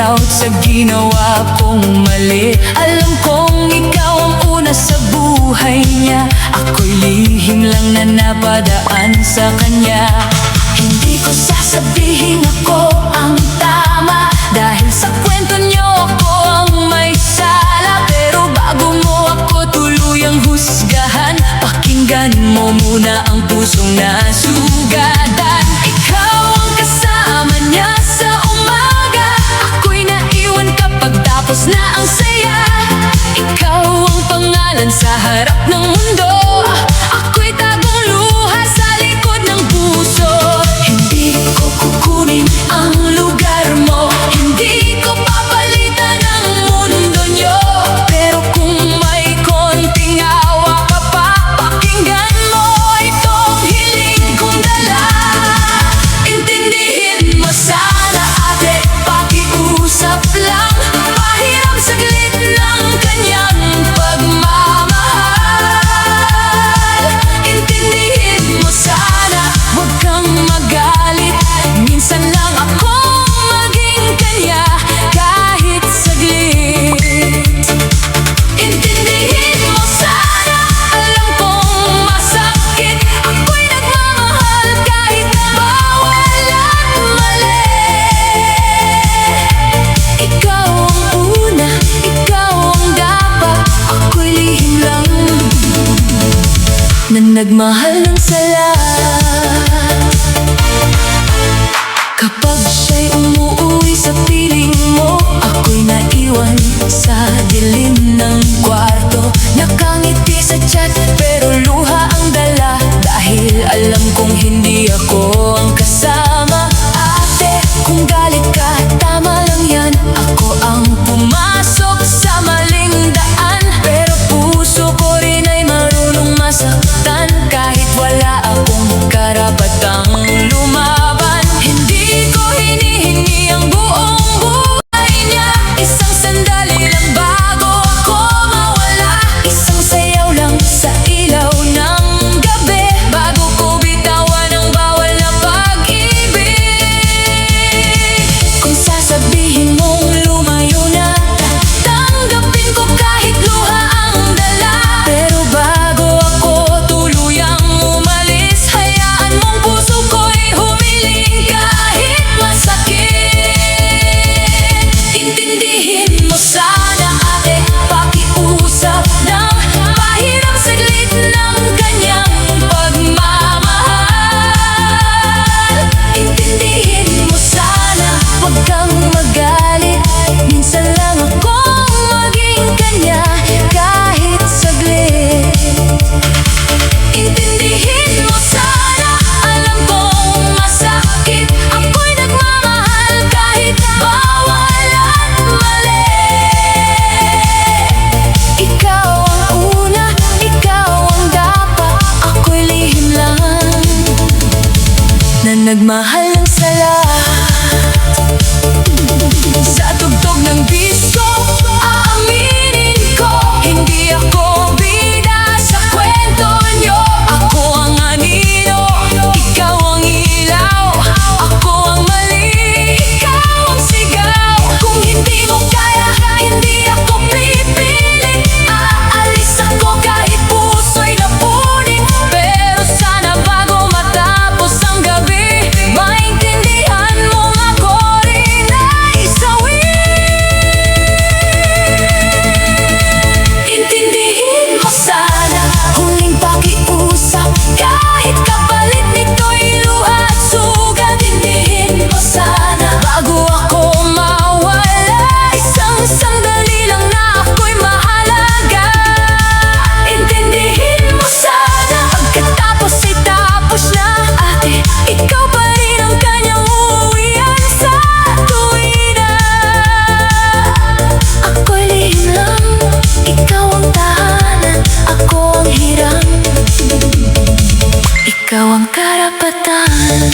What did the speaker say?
proud sa ginawa kong mali. Alam kong ikaw ang una sa buhay niya. Ako'y lihim lang na napadaan sa kanya. Hindi ko sasabihin ako ang tama, dahil sa kwento niyo ako ang may sala. Pero bago mo ako tuluyang husgahan, pakinggan mo muna ang pusong nasugatan. Ikaw ang kasama niya sa umaga, ako'y naiwan kapag tapos na ang saya. Ikaw ang pangalan sa harap ng mundo, ako'y tagong luha sa likod ng puso. Hindi ko kukunin ang lugar mo, hindi ko papalitan ang mundo nyo. Pero kung may konting awa ka pa, pakinggan mo itong hiling kong dala. Intindihin mo sana ate, pakiusap lang. Pahiram saglit ng kanyang pagmamahal. Intindihin mo sana, huwag kang magalit. Minsan lang akong maging kanya, kahit saglit. Intindihin mo sana, alam kong masakit. Ako'y nagmamahal kahit bawal at mali. Ikaw ang una, ikaw ang dapat. Ako'y lihim lang na nagmahal ng sala. Kapag siya'y umuuwi sa piling mo, ako'y naiwan sa dilim ng kwarto. Nakangiti sa chat pero luha ang dala, dahil alam kong hindi ako ang kasama. Ate, kung galit ka, tama lang yan. Ako ang pumasok sa maling daan, pero puso ko rin ay marunong masaktan. Kahit wala akong karapatang lumaban, hindi ko hinihingi ang buong buhay niya. Isang sandali lang bago ako mawala, isang sayaw lang sa ilaw ng gabi, bago ko bitawan ang bawal na pag-ibig. Kung sasabihin mong lumayo na, tanggapin ko kahit luha ang dala. Pero bago ako tuluyang umalis, hayaan mong puso ko'y humiling kahit masakit. Intindihin mo sana ate, pakiusap lang. Pahiram saglit ng kanyang pagmamahal. Intindihin mo sana, huwag kang magalit. Minsan lang akong maging kanya, kahit saglit. Intindihin mo sana, alam kong masakit. Ako'y nagmamahal kahit bawal at mali. Ikaw ang una, ikaw ang dapat. Ako'y lihim lang na nagmahal ng sala. Sa tugtog ng disco, aaminin ko, hindi ako bida sa kwento nyo. Ako ang anino, ikaw ang ilaw. Ako ang mali, ikaw ang sigaw. Kung hindi mo kaya, hindi ako pipilit. Aalis ako kahit puso'y napunin. Pero sana bago matapos ang gabi, maintindihan mong ako rin ay sawi. Intindihin mo sana, huling pakiusap. Kahit kapalit nito'y luha at sugat. Intindihin mo sana, bago ako mawala, isang sandali lang na ako'y mahalaga. Intindihin mo sana, pagkatapos ay tapos na. Ate, ikaw pa rin ang kanyang uuwian sa tuwina. Ako'y lihim lang, ikaw ang tahanan, ako ang hiram. Ikaw ang karapatan.